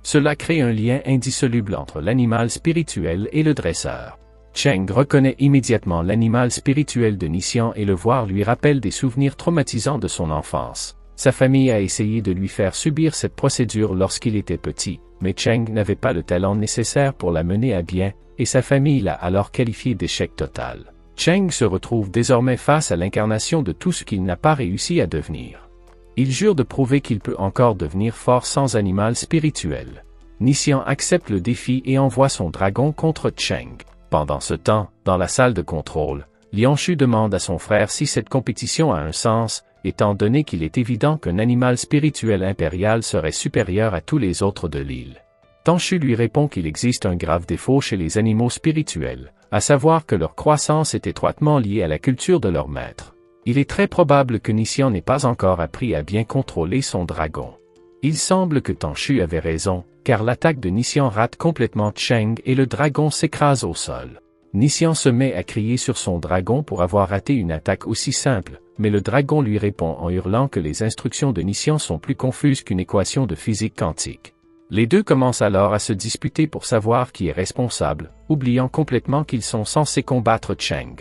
Cela crée un lien indissoluble entre l'animal spirituel et le dresseur. Cheng reconnaît immédiatement l'animal spirituel de Nixian et le voir lui rappelle des souvenirs traumatisants de son enfance. Sa famille a essayé de lui faire subir cette procédure lorsqu'il était petit, mais Cheng n'avait pas le talent nécessaire pour la mener à bien, et sa famille l'a alors qualifié d'échec total. Cheng se retrouve désormais face à l'incarnation de tout ce qu'il n'a pas réussi à devenir. Il jure de prouver qu'il peut encore devenir fort sans animal spirituel. Nixian accepte le défi et envoie son dragon contre Cheng. Pendant ce temps, dans la salle de contrôle, Lianshu demande à son frère si cette compétition a un sens, étant donné qu'il est évident qu'un animal spirituel impérial serait supérieur à tous les autres de l'île. Tanshu lui répond qu'il existe un grave défaut chez les animaux spirituels, à savoir que leur croissance est étroitement liée à la culture de leur maître. Il est très probable que Nixian n'ait pas encore appris à bien contrôler son dragon. Il semble que Tanshu avait raison, car l'attaque de Nixian rate complètement Cheng et le dragon s'écrase au sol. Nixian se met à crier sur son dragon pour avoir raté une attaque aussi simple, mais le dragon lui répond en hurlant que les instructions de Nixian sont plus confuses qu'une équation de physique quantique. Les deux commencent alors à se disputer pour savoir qui est responsable, oubliant complètement qu'ils sont censés combattre Cheng.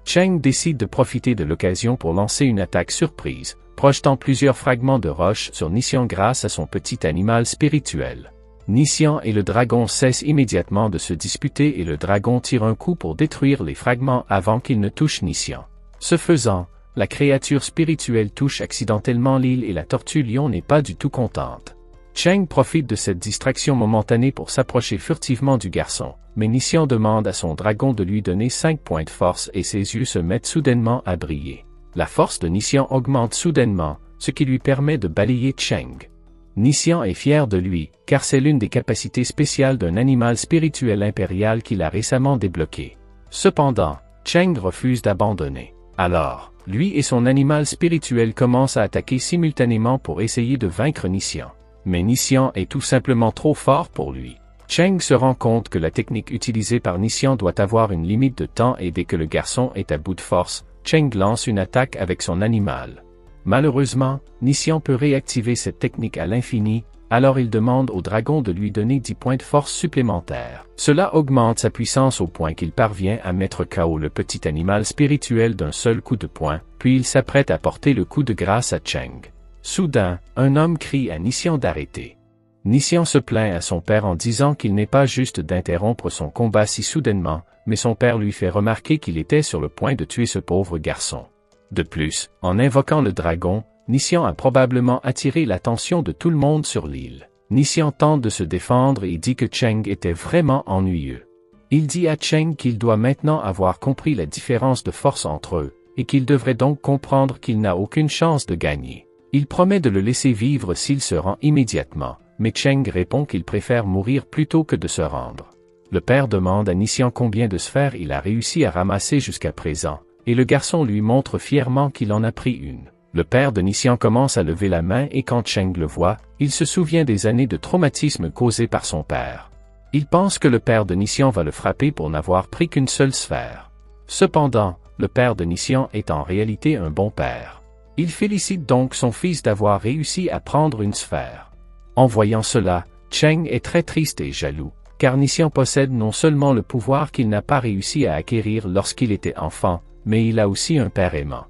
Cheng décide de profiter de l'occasion pour lancer une attaque surprise, projetant plusieurs fragments de roche sur Nixian grâce à son petit animal spirituel. Nixian et le dragon cessent immédiatement de se disputer et le dragon tire un coup pour détruire les fragments avant qu'il ne touche Nixian. Ce faisant, la créature spirituelle touche accidentellement l'île et la tortue lion n'est pas du tout contente. Cheng profite de cette distraction momentanée pour s'approcher furtivement du garçon, mais Nixian demande à son dragon de lui donner 5 points de force et ses yeux se mettent soudainement à briller. La force de Nixian augmente soudainement, ce qui lui permet de balayer Cheng. Nixian est fier de lui, car c'est l'une des capacités spéciales d'un animal spirituel impérial qu'il a récemment débloqué. Cependant, Cheng refuse d'abandonner. Alors, lui et son animal spirituel commencent à attaquer simultanément pour essayer de vaincre Nixian. Mais Nixian est tout simplement trop fort pour lui. Cheng se rend compte que la technique utilisée par Nixian doit avoir une limite de temps et dès que le garçon est à bout de force, Cheng lance une attaque avec son animal. Malheureusement, Nixian peut réactiver cette technique à l'infini, alors il demande au dragon de lui donner 10 points de force supplémentaires. Cela augmente sa puissance au point qu'il parvient à mettre KO le petit animal spirituel d'un seul coup de poing, puis il s'apprête à porter le coup de grâce à Cheng. Soudain, un homme crie à Nixian d'arrêter. Nixian se plaint à son père en disant qu'il n'est pas juste d'interrompre son combat si soudainement, mais son père lui fait remarquer qu'il était sur le point de tuer ce pauvre garçon. De plus, en invoquant le dragon, Nisian a probablement attiré l'attention de tout le monde sur l'île. Nisian tente de se défendre et dit que Cheng était vraiment ennuyeux. Il dit à Cheng qu'il doit maintenant avoir compris la différence de force entre eux, et qu'il devrait donc comprendre qu'il n'a aucune chance de gagner. Il promet de le laisser vivre s'il se rend immédiatement, mais Cheng répond qu'il préfère mourir plutôt que de se rendre. Le père demande à Nisian combien de sphères il a réussi à ramasser jusqu'à présent, et le garçon lui montre fièrement qu'il en a pris une. Le père de Nisian commence à lever la main et quand Cheng le voit, il se souvient des années de traumatisme causés par son père. Il pense que le père de Nisian va le frapper pour n'avoir pris qu'une seule sphère. Cependant, le père de Nisian est en réalité un bon père. Il félicite donc son fils d'avoir réussi à prendre une sphère. En voyant cela, Cheng est très triste et jaloux, car Nisian possède non seulement le pouvoir qu'il n'a pas réussi à acquérir lorsqu'il était enfant, mais il a aussi un père aimant.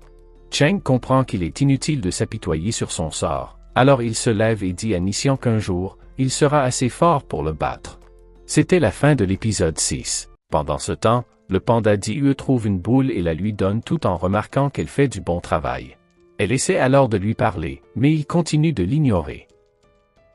Cheng comprend qu'il est inutile de s'apitoyer sur son sort, alors il se lève et dit à Nisian qu'un jour, il sera assez fort pour le battre. C'était la fin de l'épisode 6. Pendant ce temps, le panda d'Yue trouve une boule et la lui donne tout en remarquant qu'elle fait du bon travail. Elle essaie alors de lui parler, mais il continue de l'ignorer.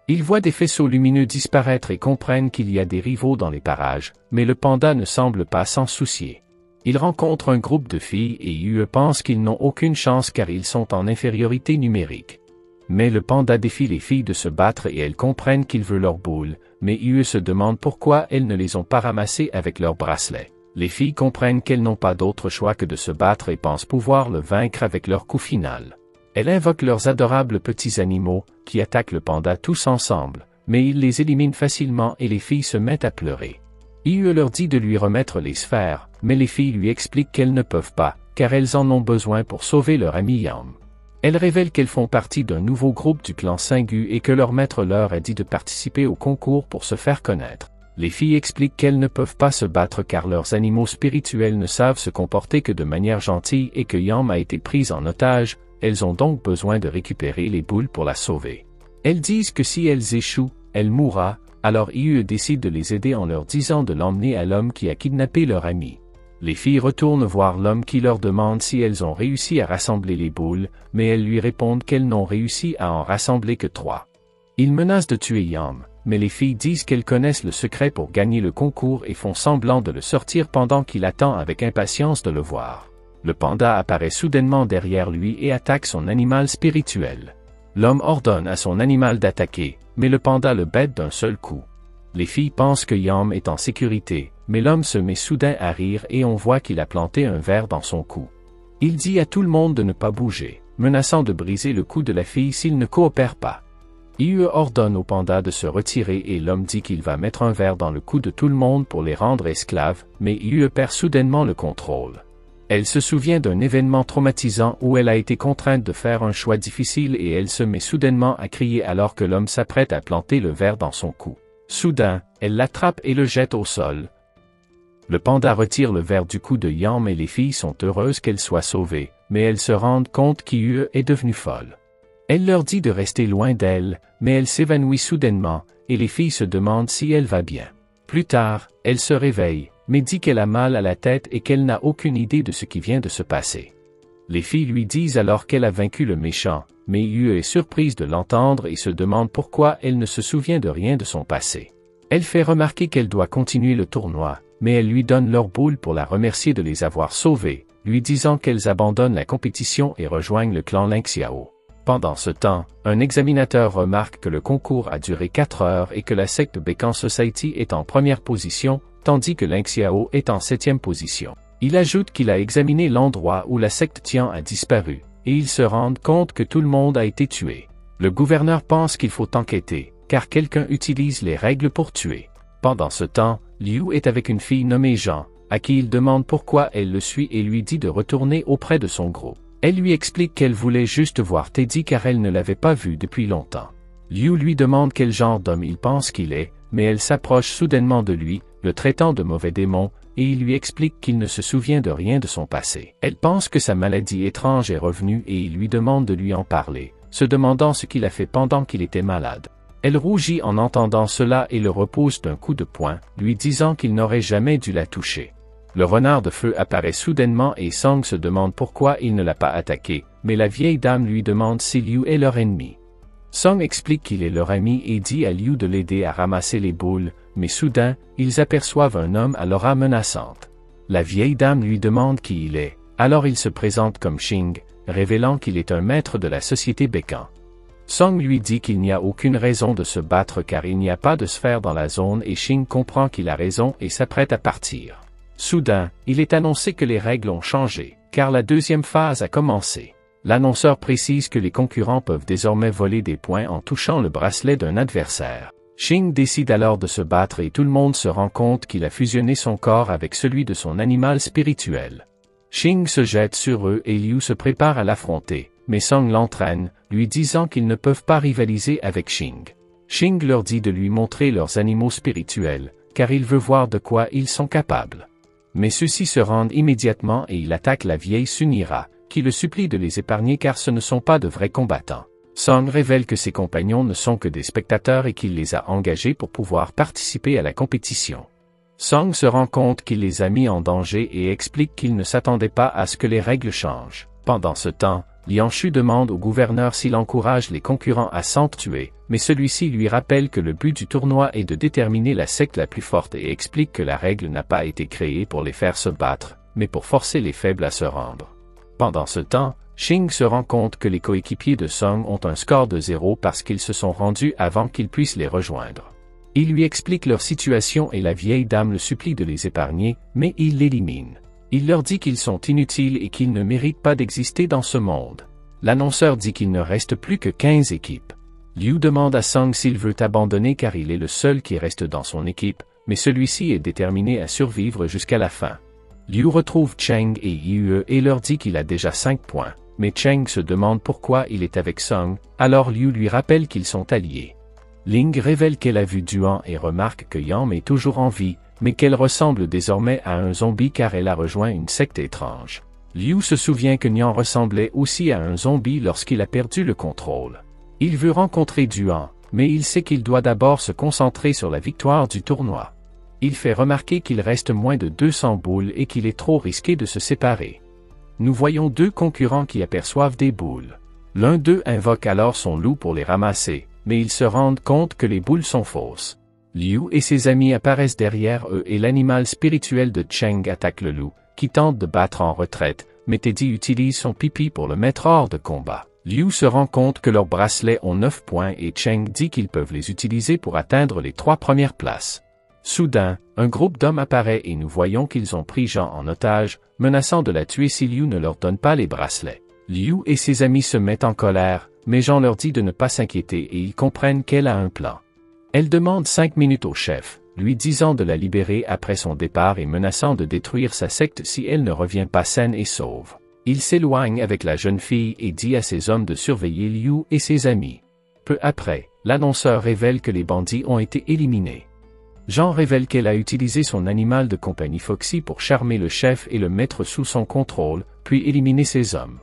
Ils voient des faisceaux lumineux disparaître et comprennent qu'il y a des rivaux dans les parages, mais le panda ne semble pas s'en soucier. Ils rencontrent un groupe de filles et Yue pense qu'ils n'ont aucune chance car ils sont en infériorité numérique. Mais le panda défie les filles de se battre et elles comprennent qu'il veut leur boule, mais Yue se demande pourquoi elles ne les ont pas ramassées avec leurs bracelets. Les filles comprennent qu'elles n'ont pas d'autre choix que de se battre et pensent pouvoir le vaincre avec leur coup final. Elles invoquent leurs adorables petits animaux, qui attaquent le panda tous ensemble, mais ils les éliminent facilement et les filles se mettent à pleurer. Yue leur dit de lui remettre les sphères, mais les filles lui expliquent qu'elles ne peuvent pas, car elles en ont besoin pour sauver leur ami Yam. Elles révèlent qu'elles font partie d'un nouveau groupe du clan Singu et que leur maître leur a dit de participer au concours pour se faire connaître. Les filles expliquent qu'elles ne peuvent pas se battre car leurs animaux spirituels ne savent se comporter que de manière gentille et que Yam a été prise en otage, elles ont donc besoin de récupérer les boules pour la sauver. Elles disent que si elles échouent, elle mourra, alors Yue décide de les aider en leur disant de l'emmener à l'homme qui a kidnappé leur ami. Les filles retournent voir l'homme qui leur demande si elles ont réussi à rassembler les boules, mais elles lui répondent qu'elles n'ont réussi à en rassembler que 3. Il menace de tuer Yam, mais les filles disent qu'elles connaissent le secret pour gagner le concours et font semblant de le sortir pendant qu'il attend avec impatience de le voir. Le panda apparaît soudainement derrière lui et attaque son animal spirituel. L'homme ordonne à son animal d'attaquer, mais le panda le bête d'un seul coup. Les filles pensent que Yam est en sécurité, mais l'homme se met soudain à rire et on voit qu'il a planté un verre dans son cou. Il dit à tout le monde de ne pas bouger, menaçant de briser le cou de la fille s'il ne coopère pas. Yue ordonne au panda de se retirer et l'homme dit qu'il va mettre un verre dans le cou de tout le monde pour les rendre esclaves, mais Yue perd soudainement le contrôle. Elle se souvient d'un événement traumatisant où elle a été contrainte de faire un choix difficile et elle se met soudainement à crier alors que l'homme s'apprête à planter le verre dans son cou. Soudain, elle l'attrape et le jette au sol. Le panda retire le verre du cou de Yam et les filles sont heureuses qu'elle soit sauvée, mais elles se rendent compte qu'Yue est devenue folle. Elle leur dit de rester loin d'elle, mais elle s'évanouit soudainement, et les filles se demandent si elle va bien. Plus tard, elle se réveille, mais dit qu'elle a mal à la tête et qu'elle n'a aucune idée de ce qui vient de se passer. Les filles lui disent alors qu'elle a vaincu le méchant, mais Yue est surprise de l'entendre et se demande pourquoi elle ne se souvient de rien de son passé. Elle fait remarquer qu'elle doit continuer le tournoi, mais elle lui donne leur boule pour la remercier de les avoir sauvés, lui disant qu'elles abandonnent la compétition et rejoignent le clan Lingxiao. Pendant ce temps, un examinateur remarque que le concours a duré 4 heures et que la secte Bekan Society est en première position, tandis que Lingxiao est en 7e position. Il ajoute qu'il a examiné l'endroit où la secte Tian a disparu, et ils se rendent compte que tout le monde a été tué. Le gouverneur pense qu'il faut enquêter, car quelqu'un utilise les règles pour tuer. Pendant ce temps, Liu est avec une fille nommée Jean, à qui il demande pourquoi elle le suit et lui dit de retourner auprès de son groupe. Elle lui explique qu'elle voulait juste voir Teddy car elle ne l'avait pas vu depuis longtemps. Liu lui demande quel genre d'homme il pense qu'il est, mais elle s'approche soudainement de lui, le traitant de mauvais démon, et il lui explique qu'il ne se souvient de rien de son passé. Elle pense que sa maladie étrange est revenue et il lui demande de lui en parler, se demandant ce qu'il a fait pendant qu'il était malade. Elle rougit en entendant cela et le repousse d'un coup de poing, lui disant qu'il n'aurait jamais dû la toucher. Le renard de feu apparaît soudainement et Song se demande pourquoi il ne l'a pas attaqué, mais la vieille dame lui demande si Liu est leur ennemi. Song explique qu'il est leur ami et dit à Liu de l'aider à ramasser les boules, mais soudain, ils aperçoivent un homme à l'aura menaçante. La vieille dame lui demande qui il est, alors il se présente comme Xing, révélant qu'il est un maître de la société Bekan. Song lui dit qu'il n'y a aucune raison de se battre car il n'y a pas de sphère dans la zone et Xing comprend qu'il a raison et s'apprête à partir. Soudain, il est annoncé que les règles ont changé, car la deuxième phase a commencé. L'annonceur précise que les concurrents peuvent désormais voler des points en touchant le bracelet d'un adversaire. Xing décide alors de se battre et tout le monde se rend compte qu'il a fusionné son corps avec celui de son animal spirituel. Xing se jette sur eux et Liu se prépare à l'affronter, mais Song l'entraîne, lui disant qu'ils ne peuvent pas rivaliser avec Xing. Xing leur dit de lui montrer leurs animaux spirituels, car il veut voir de quoi ils sont capables. Mais ceux-ci se rendent immédiatement et il attaque la vieille Sunira, qui le supplie de les épargner car ce ne sont pas de vrais combattants. Song révèle que ses compagnons ne sont que des spectateurs et qu'il les a engagés pour pouvoir participer à la compétition. Song se rend compte qu'il les a mis en danger et explique qu'il ne s'attendait pas à ce que les règles changent. Pendant ce temps, Lianshu demande au gouverneur s'il encourage les concurrents à s'entretuer, mais celui-ci lui rappelle que le but du tournoi est de déterminer la secte la plus forte et explique que la règle n'a pas été créée pour les faire se battre, mais pour forcer les faibles à se rendre. Pendant ce temps, Xing se rend compte que les coéquipiers de Song ont un score de 0 parce qu'ils se sont rendus avant qu'ils puissent les rejoindre. Il lui explique leur situation et la vieille dame le supplie de les épargner, mais il l'élimine. Il leur dit qu'ils sont inutiles et qu'ils ne méritent pas d'exister dans ce monde. L'annonceur dit qu'il ne reste plus que 15 équipes. Liu demande à Song s'il veut abandonner car il est le seul qui reste dans son équipe, mais celui-ci est déterminé à survivre jusqu'à la fin. Liu retrouve Cheng et Yue et leur dit qu'il a déjà 5 points, mais Cheng se demande pourquoi il est avec Song, alors Liu lui rappelle qu'ils sont alliés. Ling révèle qu'elle a vu Duan et remarque que Yam est toujours en vie, mais qu'elle ressemble désormais à un zombie car elle a rejoint une secte étrange. Liu se souvient que Nian ressemblait aussi à un zombie lorsqu'il a perdu le contrôle. Il veut rencontrer Duan, mais il sait qu'il doit d'abord se concentrer sur la victoire du tournoi. Il fait remarquer qu'il reste moins de 200 boules et qu'il est trop risqué de se séparer. Nous voyons deux concurrents qui aperçoivent des boules. L'un d'eux invoque alors son loup pour les ramasser, mais ils se rendent compte que les boules sont fausses. Liu et ses amis apparaissent derrière eux et l'animal spirituel de Cheng attaque le loup, qui tente de battre en retraite, mais Teddy utilise son pipi pour le mettre hors de combat. Liu se rend compte que leurs bracelets ont 9 points et Cheng dit qu'ils peuvent les utiliser pour atteindre les 3 premières places. Soudain, un groupe d'hommes apparaît et nous voyons qu'ils ont pris Jean en otage, menaçant de la tuer si Liu ne leur donne pas les bracelets. Liu et ses amis se mettent en colère, mais Jean leur dit de ne pas s'inquiéter et ils comprennent qu'elle a un plan. Elle demande 5 minutes au chef, lui disant de la libérer après son départ et menaçant de détruire sa secte si elle ne revient pas saine et sauve. Il s'éloigne avec la jeune fille et dit à ses hommes de surveiller Liu et ses amis. Peu après, l'annonceur révèle que les bandits ont été éliminés. Jean révèle qu'elle a utilisé son animal de compagnie Foxy pour charmer le chef et le mettre sous son contrôle, puis éliminer ses hommes.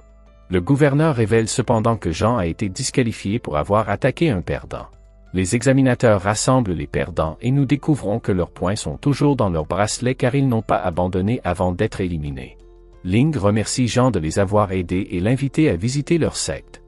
Le gouverneur révèle cependant que Jean a été disqualifié pour avoir attaqué un perdant. Les examinateurs rassemblent les perdants et nous découvrons que leurs points sont toujours dans leurs bracelets car ils n'ont pas abandonné avant d'être éliminés. Ling remercie Jean de les avoir aidés et l'inviter à visiter leur secte.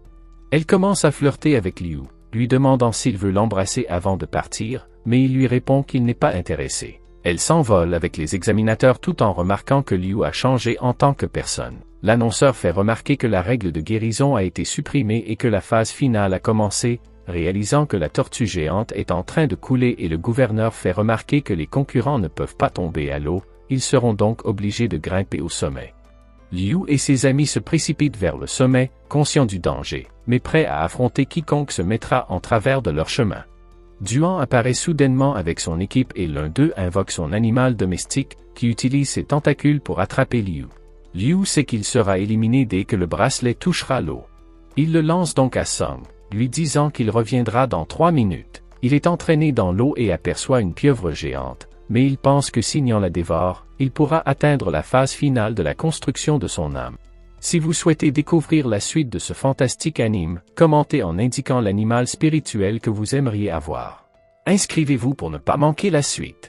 Elle commence à flirter avec Liu, lui demandant s'il veut l'embrasser avant de partir, mais il lui répond qu'il n'est pas intéressé. Elle s'envole avec les examinateurs tout en remarquant que Liu a changé en tant que personne. L'annonceur fait remarquer que la règle de guérison a été supprimée et que la phase finale a commencé, réalisant que la tortue géante est en train de couler et le gouverneur fait remarquer que les concurrents ne peuvent pas tomber à l'eau, ils seront donc obligés de grimper au sommet. Liu et ses amis se précipitent vers le sommet, conscients du danger, mais prêts à affronter quiconque se mettra en travers de leur chemin. Duan apparaît soudainement avec son équipe et l'un d'eux invoque son animal domestique, qui utilise ses tentacules pour attraper Liu. Liu sait qu'il sera éliminé dès que le bracelet touchera l'eau. Il le lance donc à Song, lui disant qu'il reviendra dans 3 minutes. Il est entraîné dans l'eau et aperçoit une pieuvre géante, mais il pense que si Nian la dévore, il pourra atteindre la phase finale de la construction de son âme. Si vous souhaitez découvrir la suite de ce fantastique anime, commentez en indiquant l'animal spirituel que vous aimeriez avoir. Inscrivez-vous pour ne pas manquer la suite.